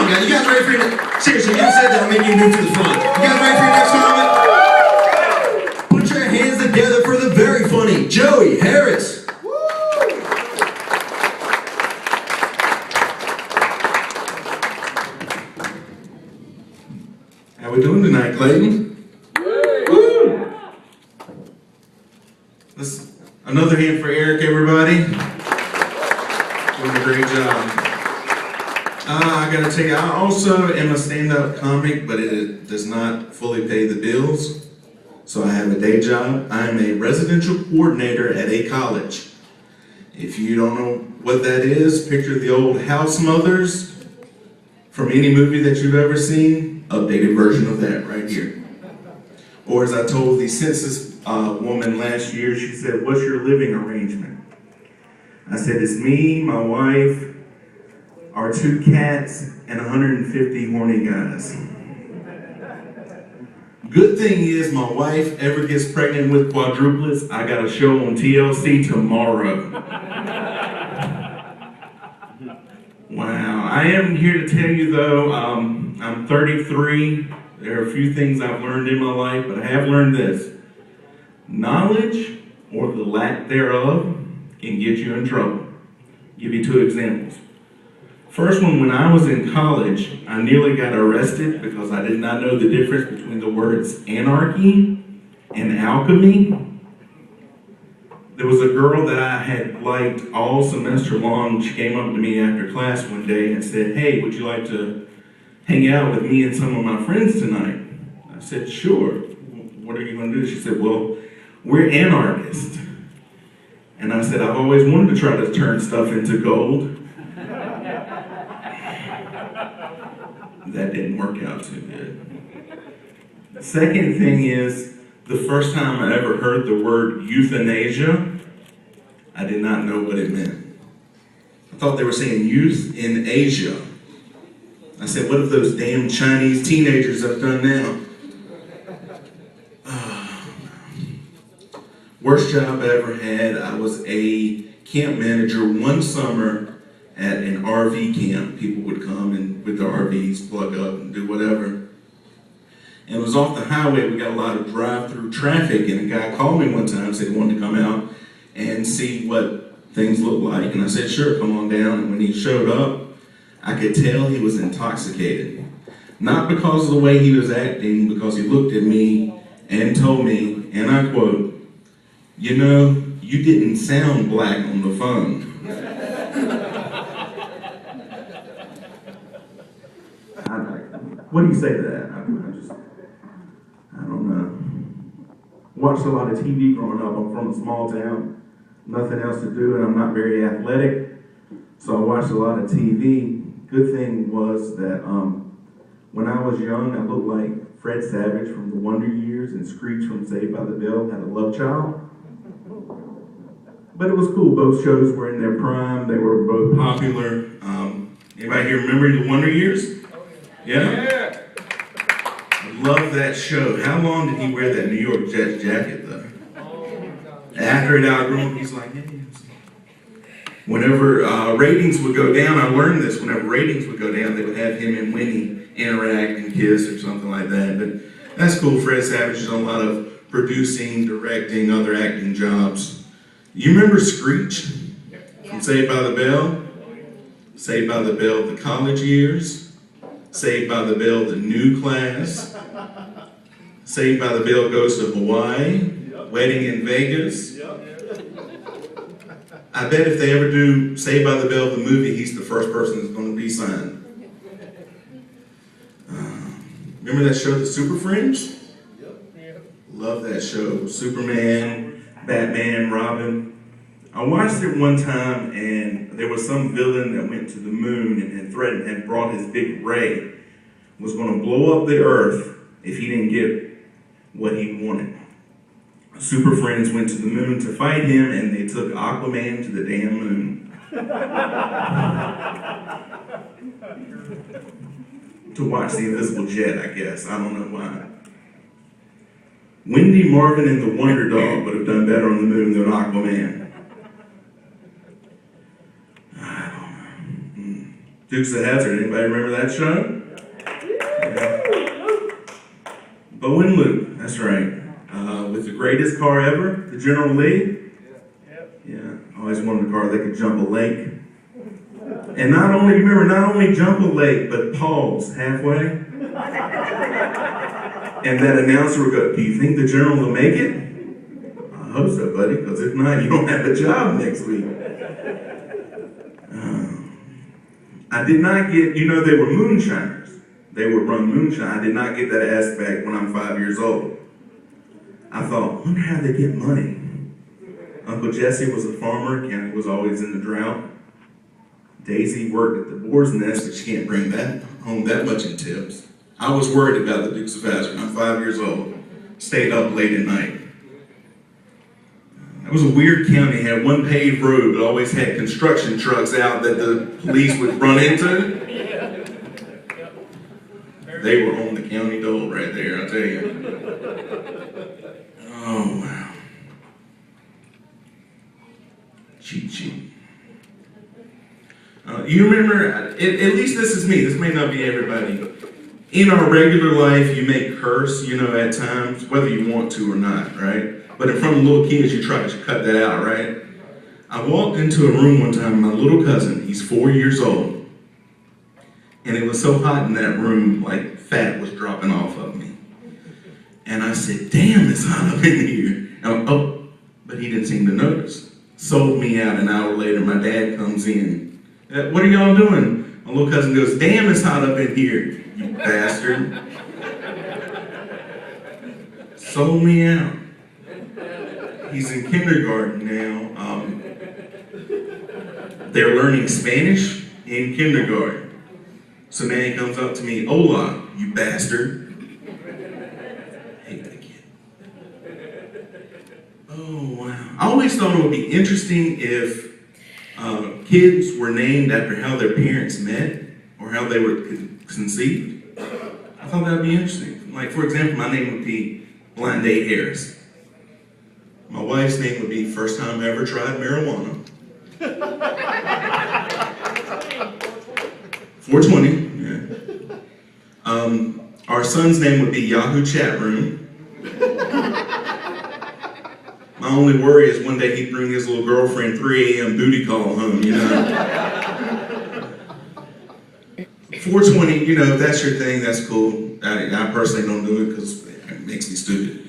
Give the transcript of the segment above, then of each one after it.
on, guys. You guys ready for your next? Seriously, you said that. I'll make you move to the front. You guys ready for your next comment? Put your hands together for the very funny Joey Harris. How we doing tonight, Clayton? Woo! Another hand for Eric, everybody. Doing a great job. I gotta tell you, I also am a stand-up comic, but it does not fully pay the bills. So I have a day job. I am a residential coordinator at a college. If you don't know what that is, picture the old House Mothers from any movie that you've ever seen, updated version of that right here. Or as I told the census woman last year, she said, "What's your living arrangement?" I said, "It's me, my wife, our 2 cats, and 150 horny guys." Good thing is, my wife ever gets pregnant with quadruplets, I got a show on TLC tomorrow. Wow. I am here to tell you though, I'm 33. There are a few things I've learned in my life, but I have learned this. Knowledge, or the lack thereof, can get you in trouble. I'll give you 2 examples. First one, when I was in college, I nearly got arrested because I did not know the difference between the words anarchy and alchemy. There was a girl that I had liked all semester long. She came up to me after class one day and said, "Hey, would you like to hang out with me and some of my friends tonight?" I said, "Sure." "What are you going to do?" She said, "Well, we're anarchists." And I said, "I've always wanted to try to turn stuff into gold." That didn't work out too good. The second thing is, the first time I ever heard the word euthanasia, I did not know what it meant. I thought they were saying youth in Asia. I said, what have those damn Chinese teenagers have done now? Worst job I ever had, I was a camp manager one summer at an RV camp. People would come and with their RVs, plug up and do whatever. And it was off the highway. We got a lot of drive-through traffic, and a guy called me one time and said he wanted to come out and see what things look like. And I said, "Sure, come on down." And when he showed up, I could tell he was intoxicated. Not because of the way he was acting, because he looked at me and told me, and I quote, "You know, you didn't sound black on the phone." What do you say to that? I don't know. Watched a lot of TV growing up. I'm from a small town, nothing else to do, and I'm not very athletic, so I watched a lot of TV. Good thing was that when I was young, I looked like Fred Savage from The Wonder Years and Screech from Saved by the Bell had a love child. But it was cool. Both shows were in their prime. They were both popular. Anybody here remember The Wonder Years? Yeah? I love that show. How long did he wear that New York Jets jacket, though? After it outgrew him, he's like, hey. Whenever ratings would go down, I learned this, whenever ratings would go down, they would have him and Winnie interact and kiss or something like that. But that's cool. Fred Savage has done a lot of producing, directing, other acting jobs. You remember Screech from Saved by the Bell? Saved by the Bell, the college years. Saved by the Bell, the new class. Saved by the Bell goes to Hawaii. Wedding in Vegas. I bet if they ever do Saved by the Bell, the movie, he's the first person that's going to be signed. Remember that show, The Super Friends? Love that show. Superman, Batman, Robin. I watched it one time, and there was some villain that went to the moon and threatened and brought his big ray, was going to blow up the earth if he didn't get what he wanted. Super Friends went to the moon to fight him, and they took Aquaman to the damn moon. To watch The Invisible Jet, I guess. I don't know why. Wendy, Marvin, and the Wonder Dog would have done better on the moon than Aquaman. Dukes of Hazzard, anybody remember that show? Yeah. Bo and Luke, that's right. With the greatest car ever, the General Lee. Yeah, always wanted a car that could jump a lake. And not only jump a lake, but pause halfway. And that announcer would go, "Do you think the General will make it?" "I hope so, buddy, because if not, you don't have a job next week." I did not get, they were moonshiners. They would run moonshine. I did not get that aspect when I'm 5 years old. I thought, wonder how they get money. Uncle Jesse was a farmer. County was always in the drought. Daisy worked at the boar's nest, but she can't bring that home that much in tips. I was worried about the Dukes of Hazzard. I'm 5 years old. Stayed up late at night. It was a weird county. It had one paved road, but always had construction trucks out that the police would run into. They were on the county dole right there, I'll tell you. Oh, wow. Cheat sheet. You remember, at least this is me, this may not be everybody. In our regular life, you may curse, at times, whether you want to or not, right? But in front of little kids, you try to cut that out, right? I walked into a room one time, my little cousin, he's 4 years old, and it was so hot in that room, like fat was dropping off of me. And I said, "Damn, it's hot up in here." But he didn't seem to notice. Sold me out. An hour later, my dad comes in. "What are y'all doing?" My little cousin goes, "Damn, it's hot up in here, you bastard." Sold me out. He's in kindergarten now. They're learning Spanish in kindergarten. So now he comes up to me, "Hola, you bastard." I hate that kid. Oh, wow. I always thought it would be interesting if kids were named after how their parents met or how they were conceived. I thought that would be interesting. Like, for example, my name would be Blind Date Harris. My wife's name would be First Time Ever Tried Marijuana. 420, yeah. Our son's name would be Yahoo Chat Room. My only worry is one day he'd bring his little girlfriend 3 a.m. booty call home, 420, if that's your thing, that's cool. I personally don't do it because it makes me stupid.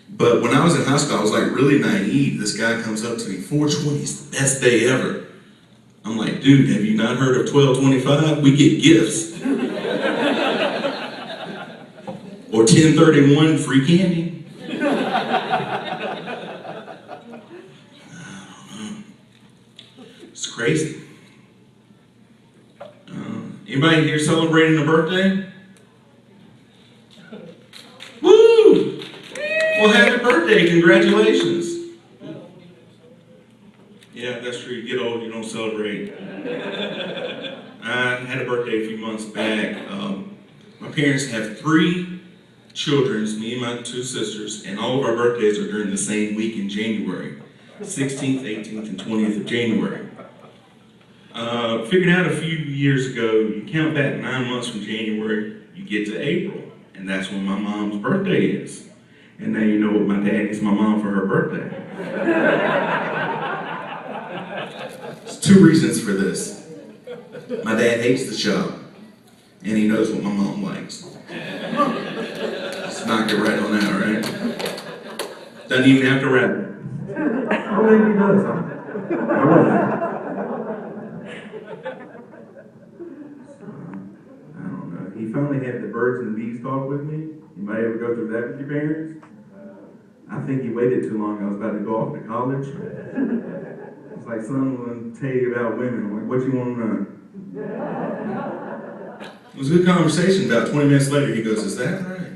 But when I was in high school, I was like really naive. This guy comes up to me, 420 is the best day ever. I'm like, dude, have you not heard of 1225? We get gifts. Or 1031, free candy. I don't know. It's crazy. Anybody here celebrating a birthday? Woo! Well, happy birthday, congratulations. Yeah, that's true. You get old, you don't celebrate. I had a birthday a few months back. My parents have 3 children, me and my 2 sisters, and all of our birthdays are during the same week in January. 16th, 18th, and 20th of January. Figured out a few years ago, you count back 9 months from January, you get to April, and that's when my mom's birthday is. And now you know what my dad gets my mom for her birthday. There's 2 reasons for this. My dad hates the shop, and he knows what my mom likes. Let's knock it right on out, right? Doesn't even have to wrap it. Oh, maybe he does, huh? I don't know. He finally had the birds and bees talk with me. You might ever go through that with your parents? I think he waited too long. I was about to go off to college. It's like, "Son, I'm going to tell you about women." I'm like, "What you want to know?" It was a good conversation. About 20 minutes later, he goes, "Is that right?"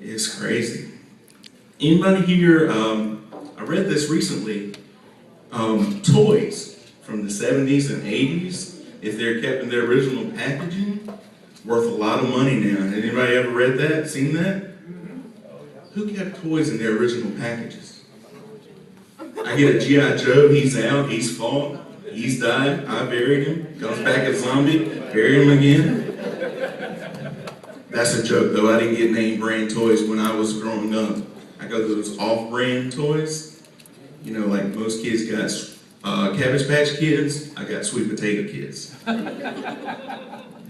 It's crazy. Anybody here, I read this recently, toys from the 70s and 80s, if they're kept in their original packaging, worth a lot of money now. Anybody ever read that, seen that? Who kept toys in their original packages? I get a G.I. Joe, he's out, he's fought, he's died, I buried him, comes back a zombie, bury him again. That's a joke though, I didn't get name brand toys when I was growing up. I got those off-brand toys. You know, like most kids got Cabbage Patch Kids, I got Sweet Potato Kids.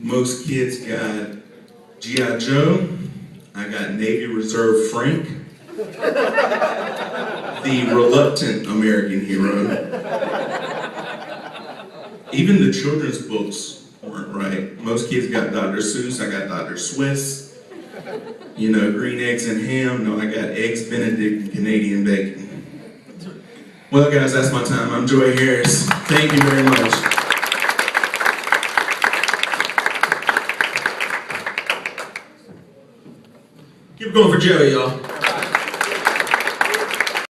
Most kids got G.I. Joe, I got Navy Reserve Frank, the reluctant American hero. Even the children's books weren't right. Most kids got Dr. Seuss, I got Dr. Swiss. You know, green eggs and ham, no, I got eggs Benedict and Canadian bacon. Well guys, that's my time. I'm Joy Harris. Thank you very much. Keep it going for Joey, y'all.